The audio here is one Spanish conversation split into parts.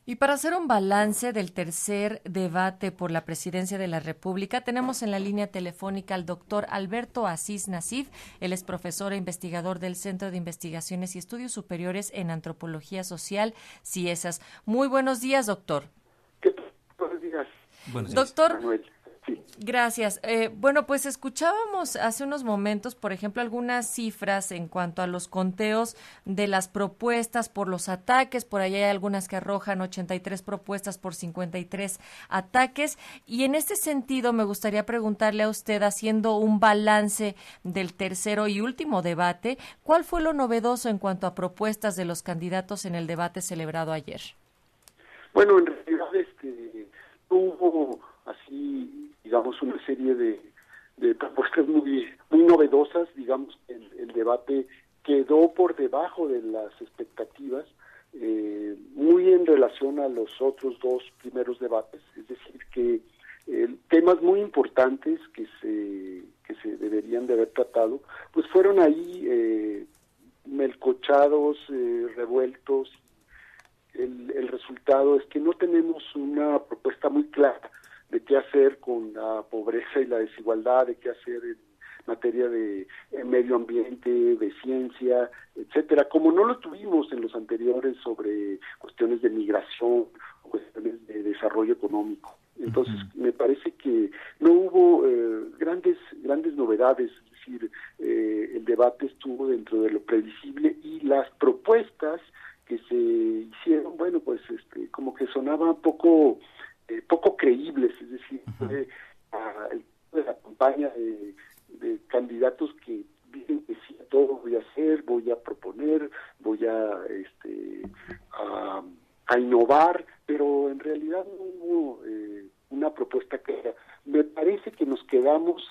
Y para hacer un balance del tercer debate por la presidencia de la República, tenemos en la línea telefónica al doctor Alberto Asís Nasif. Él es profesor e investigador del Centro de Investigaciones y Estudios Superiores en Antropología Social, CIESAS. Muy buenos días, doctor. ¿Qué tal? Buenos días. Buenos días. Doctor, Manuel. Sí. Gracias. Bueno, pues escuchábamos hace unos momentos, por ejemplo, algunas cifras en cuanto a los conteos de las propuestas por los ataques. Por ahí hay algunas que arrojan 83 propuestas por 53 ataques. Y en este sentido, me gustaría preguntarle a usted, haciendo un balance del tercero y último debate, ¿cuál fue lo novedoso en cuanto a propuestas de los candidatos en el debate celebrado ayer? Bueno, en realidad hubo así, digamos, una serie de propuestas muy novedosas. Digamos, el debate quedó por debajo de las expectativas, muy en relación a los otros dos primeros debates. Es decir, que temas muy importantes que se deberían de haber tratado, pues fueron ahí melcochados, revueltos. El resultado es que no tenemos una propuesta muy clara de qué hacer con la pobreza y la desigualdad, de qué hacer en materia de medio ambiente, de ciencia, etcétera, como no lo tuvimos en los anteriores sobre cuestiones de migración, cuestiones de desarrollo económico. Entonces, me parece que no hubo grandes novedades, es decir, el debate estuvo dentro de lo previsible y las propuestas que se hicieron, bueno, pues como que sonaban poco creíbles, es decir, de la campaña de candidatos que dicen que sí, todo voy a hacer, voy a proponer, voy a innovar, pero en realidad no hubo una propuesta clara. Me parece que nos quedamos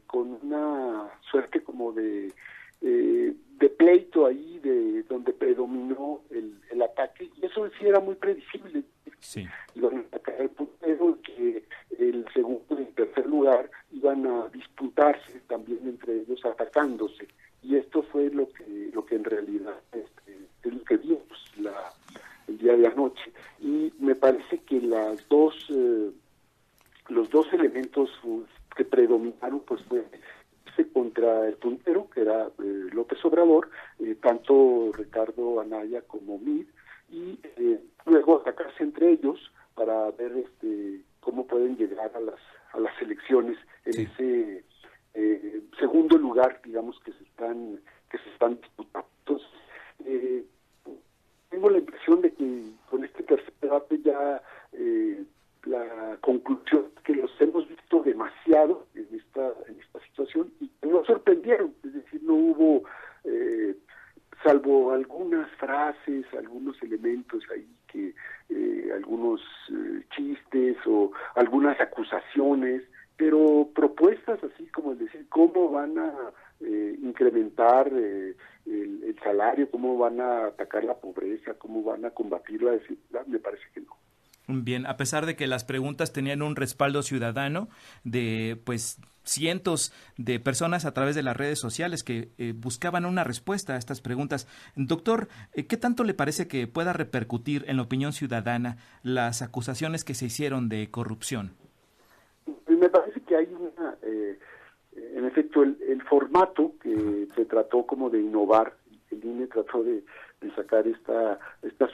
con una suerte como de pleito ahí, de donde predominó el ataque, y eso sí era muy previsible. Sí. Iban a atacar el puntero, que el segundo y el tercer lugar iban a disputarse también entre ellos, atacándose, y esto fue lo que en realidad es lo que vimos el día de anoche. Y me parece que los dos elementos que predominaron pues fue contra el puntero, que era López Obrador, tanto Ricardo Anaya como Mid, y luego atacarse entre ellos para ver cómo pueden llegar a las elecciones en ese segundo lugar, digamos, que se están disputando. Entonces, tengo la impresión de que con este tercer debate ya la conclusión es que los hemos visto demasiado en esta situación y que nos sorprendieron, es decir, no hubo, salvo algunas frases, algunos elementos ahí, que algunos chistes o algunas acusaciones, pero propuestas así como el decir cómo van a incrementar el salario, cómo van a atacar la pobreza, cómo van a combatir la desigualdad, me parece que no. Bien, a pesar de que las preguntas tenían un respaldo ciudadano de pues cientos de personas a través de las redes sociales que buscaban una respuesta a estas preguntas. Doctor, ¿qué tanto le parece que pueda repercutir en la opinión ciudadana las acusaciones que se hicieron de corrupción? Me parece que hay en efecto, el formato que se trató como de innovar, el INE trató de sacar esta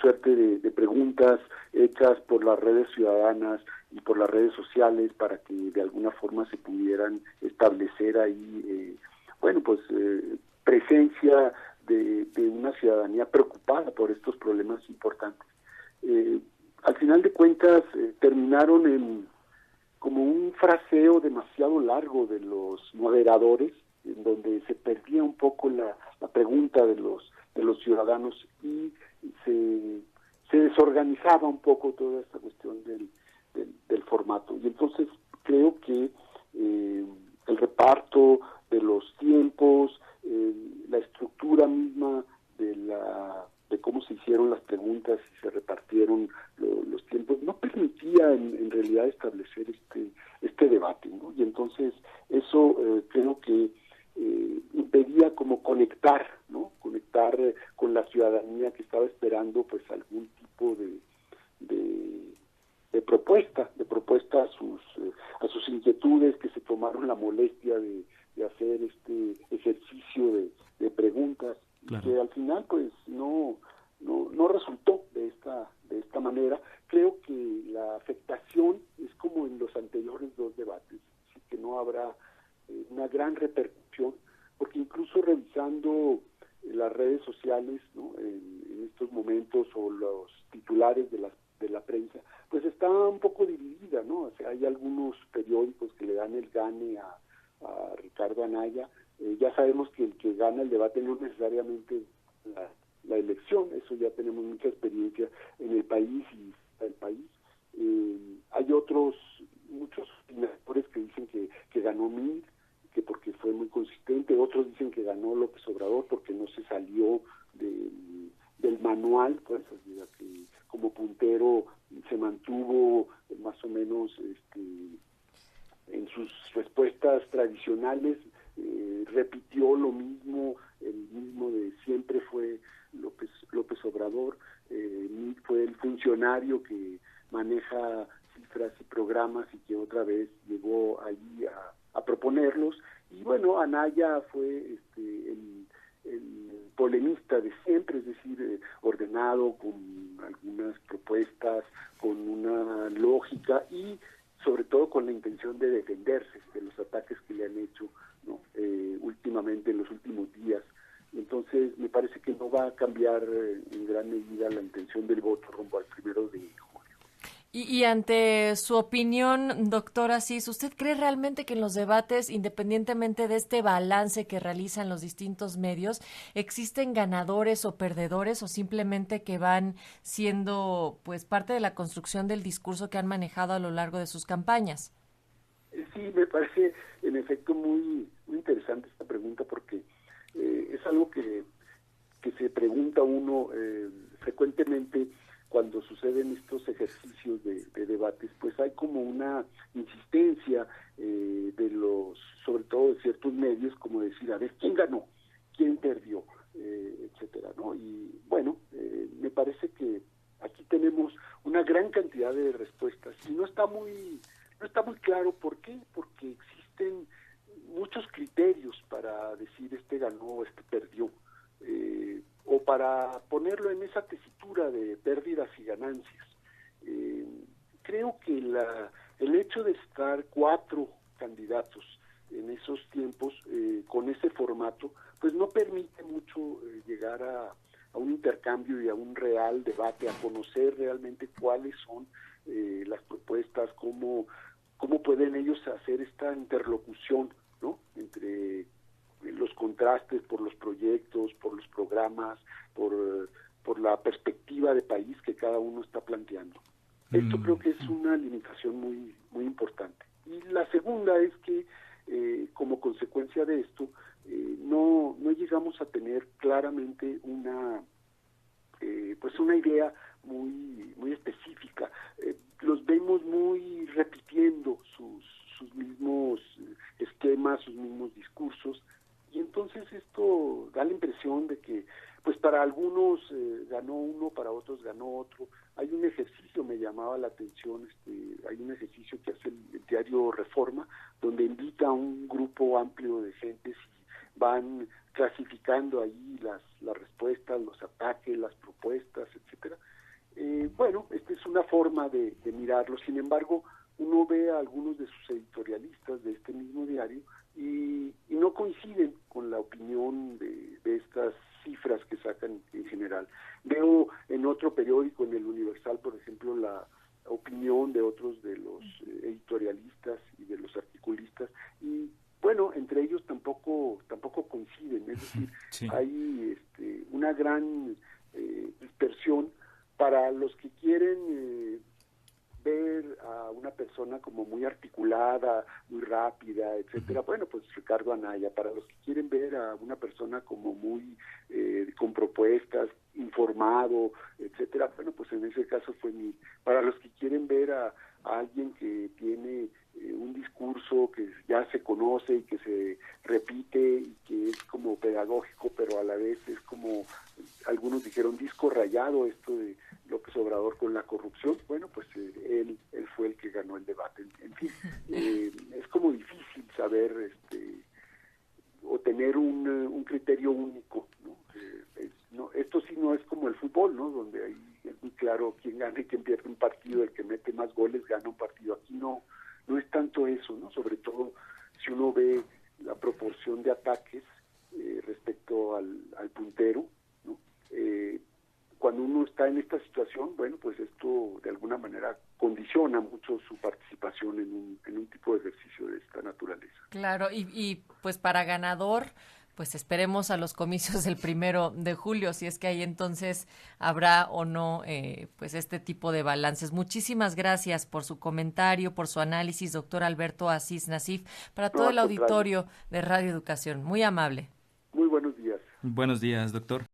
suerte de preguntas hechas por las redes ciudadanas y por las redes sociales para que de alguna forma se pudieran establecer ahí, presencia de una ciudadanía preocupada por estos problemas importantes. Al final de cuentas, terminaron en como un fraseo demasiado largo de los moderadores, en donde se perdía un poco la pregunta de los ciudadanos y se desorganizaba un poco toda esta cuestión del formato. Y entonces creo que el reparto de los tiempos, la estructura misma de cómo se hicieron las preguntas y se repartieron los tiempos, no permitía en realidad establecer este debate, ¿no? Y entonces eso creo que impedía como conectar, ¿no? Conectar con la ciudadanía que estaba esperando pues algún tipo de propuesta a sus inquietudes, que se tomaron la molestia de hacer este ejercicio de preguntas, claro, que al final pues no resultó de esta manera. Creo que la afectación es como en los anteriores dos debates, así que no habrá una gran repercusión, porque incluso revisando las redes sociales, ¿no?, en estos momentos, o los titulares de la prensa, pues está un poco dividida, ¿no? O sea, hay algunos periódicos que le dan el gane a Ricardo Anaya. Ya sabemos que el que gana el debate no necesariamente la elección, eso ya tenemos mucha experiencia en el país y el país. Hay muchos opinadores que dicen que ganó Mid, que porque fue muy consistente. Otros dicen que ganó López Obrador porque no se salió del manual, pues, o sea, que como puntero se mantuvo más o menos en sus respuestas tradicionales, repitió lo mismo, el mismo de siempre fue López Obrador. Mid fue el funcionario que maneja cifras y programas y que otra vez llegó allí a proponerlos. Y bueno, Anaya fue el polemista de siempre, es decir, ordenado, con algunas propuestas, con una lógica y sobre todo con la intención de defenderse de los ataques que le han hecho, ¿no?, últimamente, en los últimos días. Entonces, me parece que no va a cambiar en gran medida la intención del voto rumbo al 1 de julio. Y ante su opinión, doctor Asís, ¿usted cree realmente que en los debates, independientemente de este balance que realizan los distintos medios, existen ganadores o perdedores, o simplemente que van siendo pues parte de la construcción del discurso que han manejado a lo largo de sus campañas? Sí, me parece en efecto muy interesante esta pregunta, porque es algo que se pregunta uno frecuentemente cuando suceden estos ejercicios de debates. Pues hay como una insistencia sobre todo de ciertos medios, como decir, a ver, ¿quién ganó? ¿Quién perdió? Etcétera, ¿no? Y bueno, me parece que aquí tenemos una gran cantidad de respuestas y no está muy claro por qué, porque existen muchos criterios para decir este ganó, este perdió, o para ponerlo en esa tesitura de pérdidas y ganancias. Creo que el hecho de estar 4 candidatos en esos tiempos, con ese formato, pues no permite mucho llegar a un intercambio y a un real debate, a conocer realmente cuáles son las propuestas, cómo pueden ellos hacer esta interlocución, ¿no?, entre los contrastes por los proyectos, por los programas, por la perspectiva de país que cada uno está planteando. Esto creo que es una limitación muy, muy importante. Y la segunda es que como consecuencia de esto, no llegamos a tener claramente una idea muy específica. Los vemos muy repitiendo sus mismos esquemas, sus mismos discursos, y entonces esto da la impresión de que pues para algunos ganó uno, para otros ganó otro. Hay un ejercicio, me llamaba la atención, hay un ejercicio que hace el diario Reforma, donde invita a un grupo amplio de gentes y van clasificando ahí las respuestas, los ataques, las propuestas, etcétera. Bueno, esta es una forma de mirarlo. Sin embargo, uno ve a algunos de sus editorialistas de este mismo diario y no coinciden con la opinión de estas cifras que sacan en general. Veo en otro periódico, en el Universal, por ejemplo, la opinión de otros de los editorialistas y de los articulistas, y bueno, entre ellos tampoco coinciden, es decir, sí, hay una gran dispersión. Para los que quieren ver a una persona como muy articulada, muy rápida, etcétera, bueno, pues Ricardo Anaya. Para los que quieren ver a una persona como muy con propuestas, informado, etcétera, bueno, pues en ese caso fue Mid. Para los que quieren ver a alguien que tiene un discurso que ya se conoce y que se repite y que es como pedagógico, pero a la vez es como, algunos dijeron, disco rayado, esto de López Obrador con la corrupción, bueno, pues él fue el que ganó el debate. En fin, es como difícil saber o tener un criterio único, ¿no? Esto sí no es como el fútbol, ¿no? Donde ahí es muy claro quién gana y quién pierde un partido, el que mete más goles gana un partido. Aquí no es tanto eso, ¿no? Sobre todo si uno ve la proporción de ataques respecto al puntero, ¿no? Cuando uno está en esta situación, bueno, pues esto de alguna manera condiciona mucho su participación en un tipo de ejercicio de esta naturaleza. Claro, y pues para ganador, pues esperemos a los comicios del 1 de julio, si es que ahí entonces habrá o no pues este tipo de balances. Muchísimas gracias por su comentario, por su análisis, doctor Alberto Asís Nasif, para todo el auditorio de Radio Educación. Muy amable. Muy buenos días. Buenos días, doctor.